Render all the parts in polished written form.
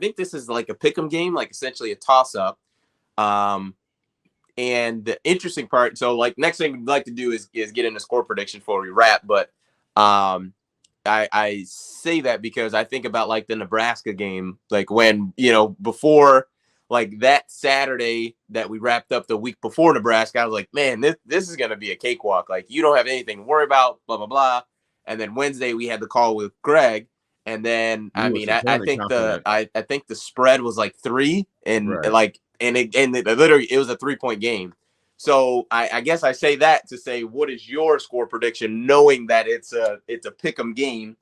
think this is like a pick'em game, like essentially a toss up. And the interesting part, so like next thing we'd like to do is get in a score prediction before we wrap. But I say that because I think about like the Nebraska game, like when, before like that Saturday that we wrapped up the week before Nebraska, I was like, man, this is going to be a cakewalk. Like, you don't have anything to worry about, blah, blah, blah. And then Wednesday we had the call with Greg. And then, I think the spread was like 3 and Right. like, and literally it was a 3-point game. So I guess I say that to say, what is your score prediction, knowing that it's a pick'em game,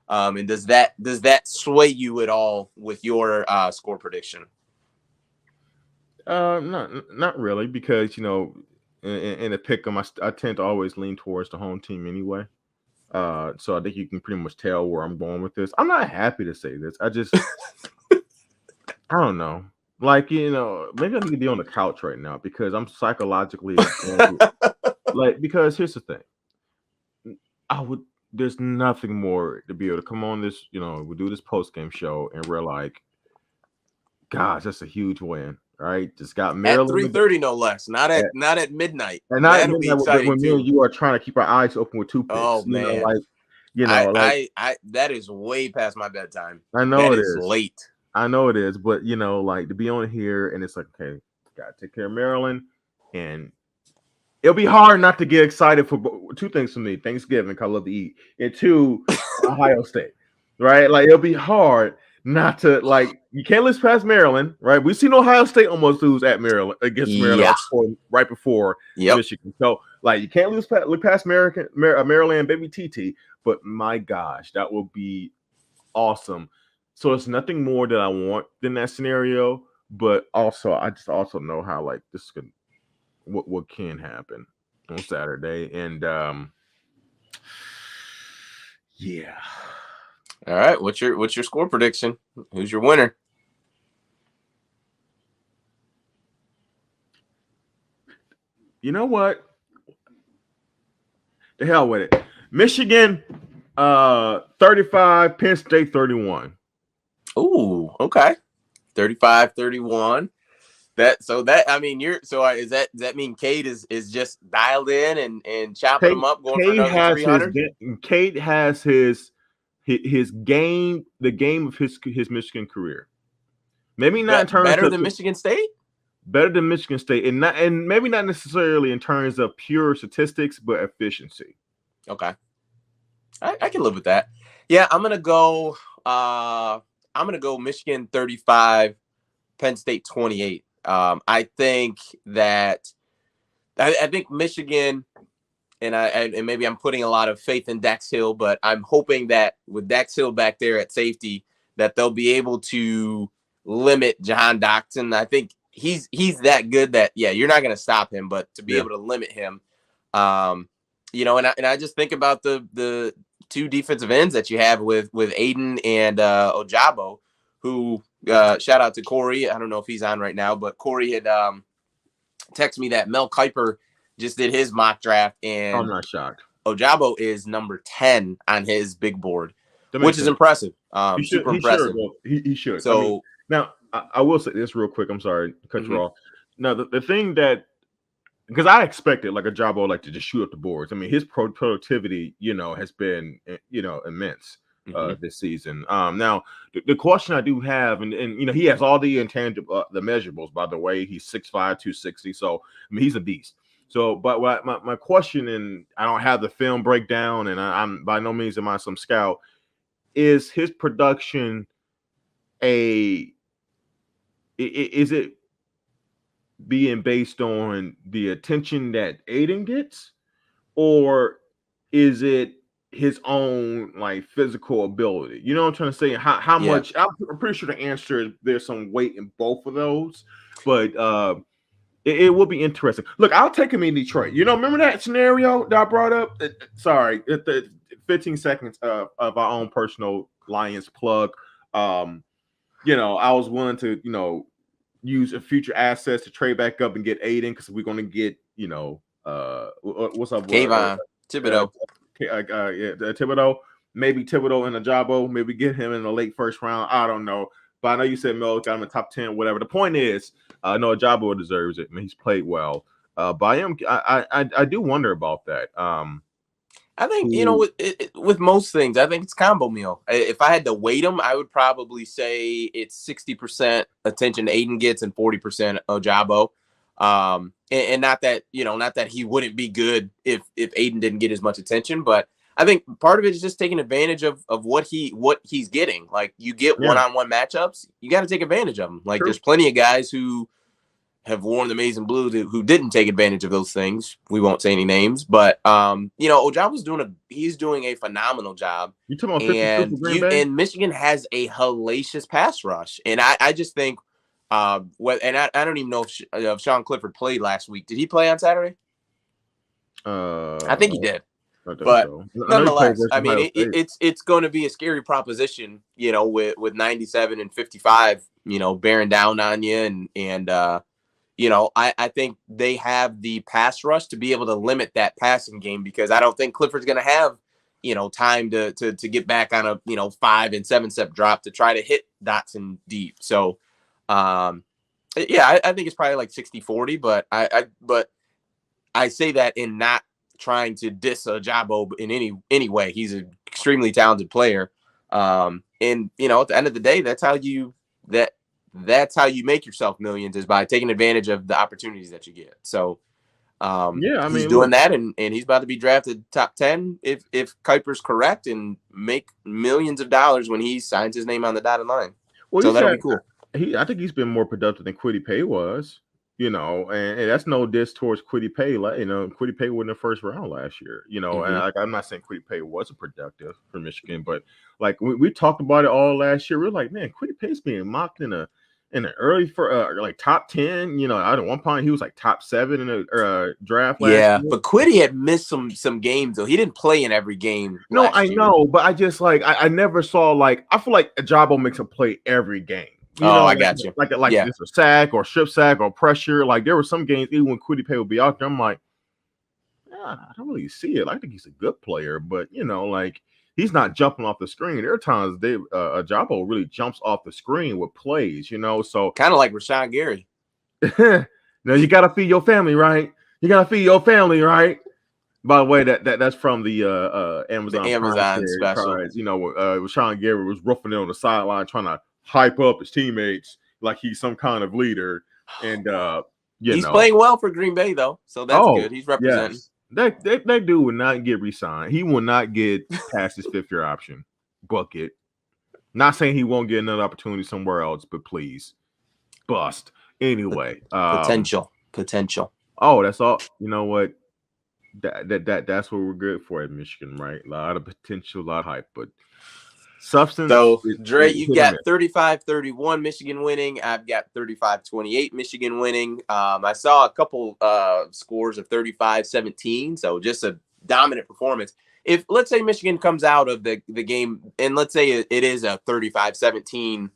and does that sway you at all with your score prediction? Not really, because in a pick'em, I tend to always lean towards the home team anyway. So I think you can pretty much tell where I'm going with this. I'm not happy to say this. I just I don't know. Like, maybe I need to be on the couch right now because I'm psychologically like, because here's the thing. There's nothing more to be able to come on this, we do this post game show and we're like, gosh, that's a huge win, right? Just got Maryland at 3:30, no less. Not at midnight. And not at midnight when me and you are trying to keep our eyes open with 2 picks. Oh man, that is way past my bedtime. I know it is late. I know it is, but like to be on here and it's like, okay, gotta take care of Maryland, and it'll be hard not to get excited for 2 things for me: Thanksgiving, because I love to eat, and 2, Ohio State, right? Like, it'll be hard not to, like, you can't lose past Maryland, right? We've seen Ohio State almost lose at Maryland against Maryland right before Michigan. So, like, you can't look past Maryland, baby TT. But my gosh, that will be awesome. So it's nothing more that I want than that scenario. But also, I just also know how, like, this could what can happen on Saturday, and yeah. All right, what's your score prediction? Who's your winner? You know what? The hell with it. Michigan 35, Penn State 31. Ooh, okay. 35-31. Does that mean Cade is just dialed in and chopping them up, going for another 300? Cade has his game, the game of his Michigan career. Maybe not in terms better than Michigan State. Better than Michigan State, and maybe not necessarily in terms of pure statistics, but efficiency. Okay, I can live with that. Yeah, I'm gonna go Michigan 35, Penn State 28. I think Michigan, and maybe I'm putting a lot of faith in Dax Hill, but I'm hoping that with Dax Hill back there at safety, that they'll be able to limit Jahan Dotson. I think he's that good that you're not going to stop him, but to be able to limit him, and I just think about the 2 defensive ends that you have with Aiden and Ojabo, who shout out to Corey. I don't know if he's on right now, but Corey had texted me that Mel Kiper just did his mock draft, and I'm not shocked. Ojabo is number 10 on his big board, which is impressive. Super impressive. He should. So now I will say this real quick. I'm sorry to cut you off. Now the thing that, because I expected like Ojabo like to just shoot up the boards. I mean, his productivity, has been immense this season. Now the question I do have, and he has all the intangible, the measurables. By the way, he's 6'5", 260. So I mean, he's a beast. So, but my question, and I don't have the film breakdown, and I'm by no means am I some scout, is his production is it being based on the attention that Aiden gets, or is it his own like physical ability? You know what I'm trying to say? How much? I'm pretty sure the answer is there's some weight in both of those, but it will be interesting. Look, I'll take him in Detroit. Remember that scenario that I brought up? Sorry, the 15 seconds of our own personal Lions plug. I was willing to, use a future assets to trade back up and get Aiden, because we're going to get, what's up? Kayvon Thibodeau. Thibodeau. Maybe Thibodeau and Ojabo. Maybe get him in the late first round. I don't know. But I know you said Mel got him in top 10, whatever. The point is, no, Ajabo deserves it. I mean, he's played well. But I do wonder about that. I think, you know, with most things, I think it's combo meal. If I had to weight them, I would probably say it's 60% attention Aiden gets and 40% Ojabo. And not that, you know, not that he wouldn't be good if Aiden didn't get as much attention, but I think part of it is just taking advantage of what he's getting. Like, you get one-on-one matchups, you got to take advantage of them. Like, there's plenty of guys who have worn the maize and blue who didn't take advantage of those things. We won't say any names, but you know, Ojabo's doing a phenomenal job. You talking about 52 for Green Bay? And Michigan has a hellacious pass rush, and I just think I don't even know if Sean Clifford played last week. Did he play on Saturday? I think he did. But so. Nonetheless, I mean, it's going to be a scary proposition, you know, with 97 and 55, you know, bearing down on you, and you know, I think they have the pass rush to be able to limit that passing game, because I don't think Clifford's going to have, you know, time to get back on a, you know, 5 and 7 step drop to try to hit Dotson deep. So, yeah, I think it's probably like 60-40, but I say that in not trying to diss Jabo in any way. He's an extremely talented player. And, you know, at the end of the day, that's how you make yourself millions, is by taking advantage of the opportunities that you get. So, yeah, I mean, he's doing that, and he's about to be drafted top 10 if Kuiper's correct, and make millions of dollars when he signs his name on the dotted line. Well, so that'll be cool. I think he's been more productive than Kwity Paye was, you know, and that's no diss towards Kwity Paye. You know, Kwity Paye won the first round last year, you know, and I'm not saying Kwity Paye wasn't productive for Michigan, but like we talked about it all last year. We're like, man, Kwity Paye's being mocked in the early for like top 10, you know. At one point he was like top 7 in the draft last year. But Kwity had missed some games though. He didn't play in every game. No, I know, but I just like I never saw, like, I feel like Ajabo makes him play every game. You know, I got you. Like it's a sack or strip sack or pressure. Like, there were some games even when Kwity Paye would be out there, I'm like, I don't really see it. I think he's a good player, but you know, like, he's not jumping off the screen. There are times Ajabo really jumps off the screen with plays, you know. So kind of like Rashawn Gary. Now you gotta feed your family, right? You gotta feed your family, right? By the way, that's from the Amazon special. Cards. You know, Rashawn Gary was roughing it on the sideline, trying to hype up his teammates like he's some kind of leader, and he's playing well for Green Bay though, so that's good. He's representing. Yes. That dude would not get re-signed. He will not get past his 5th-year option. Bucket. Not saying he won't get another opportunity somewhere else, but please, bust. Anyway, potential. Oh, that's all. You know what? That's what we're good for at Michigan, right? A lot of potential, a lot of hype, but substance. So, Dre, you got 35-31 Michigan winning. I've got 35-28 Michigan winning. I saw a couple scores of 35-17, so just a dominant performance. If, let's say, Michigan comes out of the game, and let's say it is a 35-17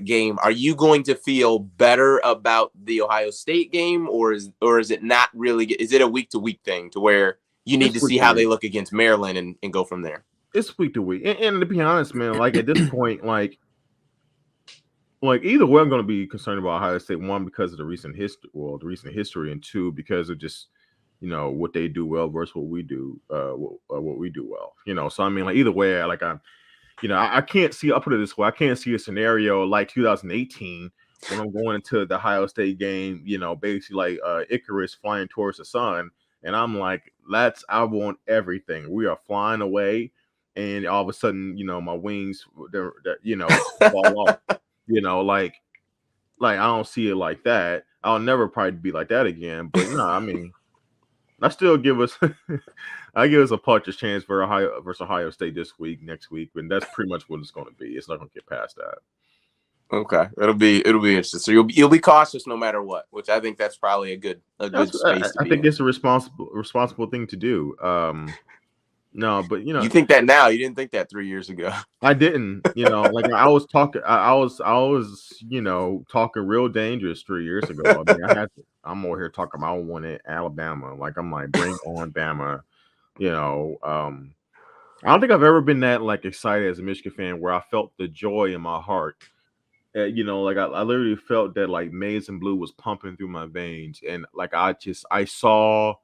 game, are you going to feel better about the Ohio State game, or is it not really? Is it a week-to-week thing to where you need to see how they look against Maryland and go from there? It's week to week, and to be honest, man, like at this point, like either way, I'm going to be concerned about Ohio State. One, because of the recent history, and two, because of just, you know, what they do well versus what we do, what we do well. You know, so I mean, like, either way, I can't see. I'll put it this way: I can't see a scenario like 2018 when I'm going into the Ohio State game. You know, basically like Icarus flying towards the sun, and I'm like, I want everything. We are flying away. And all of a sudden, you know, my wings, you know, fall off. You know, like I don't see it like that. I'll never probably be like that again. But no, I mean, I still give us, a puncher's chance for Ohio State this week, next week, and that's pretty much what it's going to be. It's not going to get past that. Okay, it'll be interesting. So you'll be cautious no matter what, which I think that's probably a good space. I think it's a responsible thing to do. No, but you know, you think that now. You didn't think that 3 years ago. I didn't. You know, like I was talking. I was, you know, talking real dangerous 3 years ago. I mean, I'm over here talking about I want it Alabama. Like, I'm like, bring on Bama. You know, I don't think I've ever been that like excited as a Michigan fan where I felt the joy in my heart You know, like I literally felt that like maize and blue was pumping through my veins, and like I saw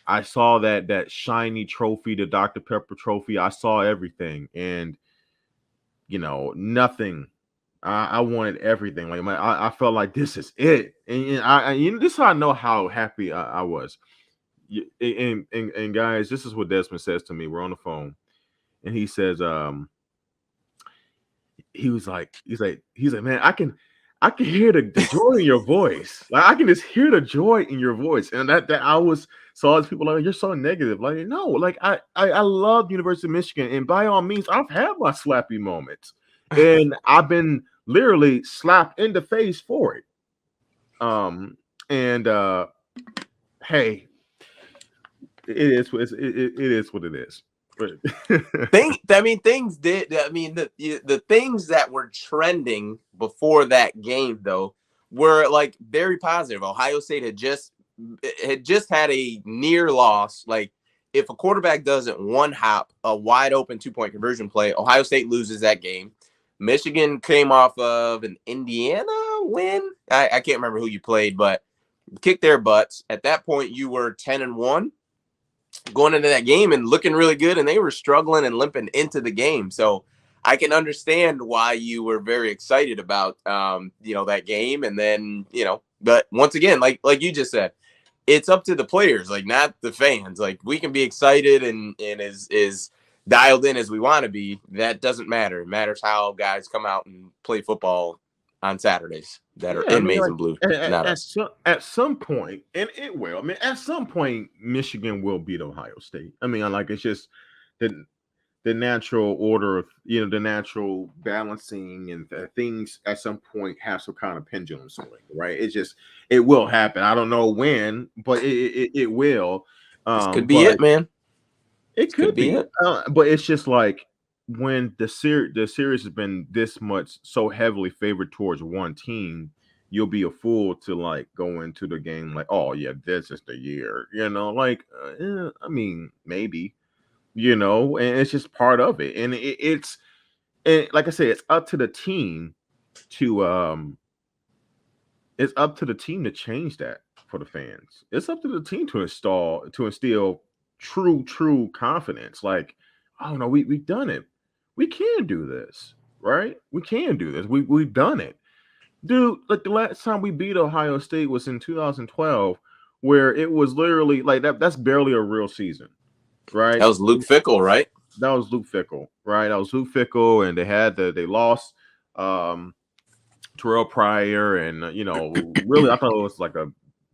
that shiny trophy, the Dr. Pepper trophy. I saw everything, and nothing. I wanted everything. Like I felt like this is it, and this is how I know how happy I was. And guys, this is what Desmond says to me. We're on the phone, and he says, he's like, man, I can hear the joy in your voice. Like I can just hear the joy in your voice. And that I was so all these people like, you're so negative. Like, no, like I love University of Michigan, and by all means, I've had my slappy moments. And I've been literally slapped in the face for it. And hey, it is what it is. Things did. I mean, the things that were trending before that game though were like very positive. Ohio State had just had a near loss. Like if a quarterback doesn't one hop a wide open 2-point conversion play, Ohio State loses that game. Michigan came off of an Indiana win. I can't remember who you played, but kicked their butts. At that point, you were 10-1. Going into that game and looking really good, and they were struggling and limping into the game. So I can understand why you were very excited about that game. And then but once again, like you just said, it's up to the players, like not the fans. Like we can be excited and is dialed in as we want to be. That doesn't matter. It matters how guys come out and play football on Saturdays that are in maize and blue. Not us. At some point, and it will. I mean, at some point, Michigan will beat Ohio State. I mean, like it's just the natural order of the natural balancing and things at some point have some kind of pendulum swing, right? It will happen. I don't know when, but it will. This could be it, man. It could be it. But it's just like when the series has been this much so heavily favored towards one team, you'll be a fool to like go into the game like, oh yeah, this is the year, like I mean maybe, and it's just part of it, and it's like I said, it's up to the team to change that for the fans. It's up to the team to instill true confidence. Like, oh no, we've done it. We can do this, right? We can do this. We've done it, dude. Like the last time we beat Ohio State was in 2012, where it was literally like that's barely a real season, right? That was Luke Fickell, right? That was Luke Fickell, right? That was Luke Fickell, and they lost Terrell Pryor, and really I thought it was like a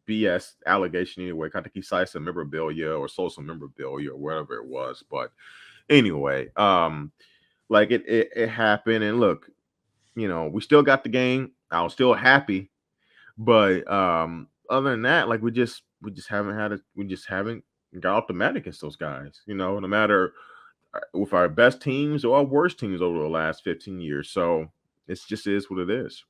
BS allegation anyway. I think he cited some memorabilia or sold some memorabilia or whatever it was, but anyway, like it happened, and look, we still got the game. I was still happy, but other than that, like we just haven't got off the mat against those guys. No matter with our best teams or our worst teams over the last 15 years. So it just is what it is.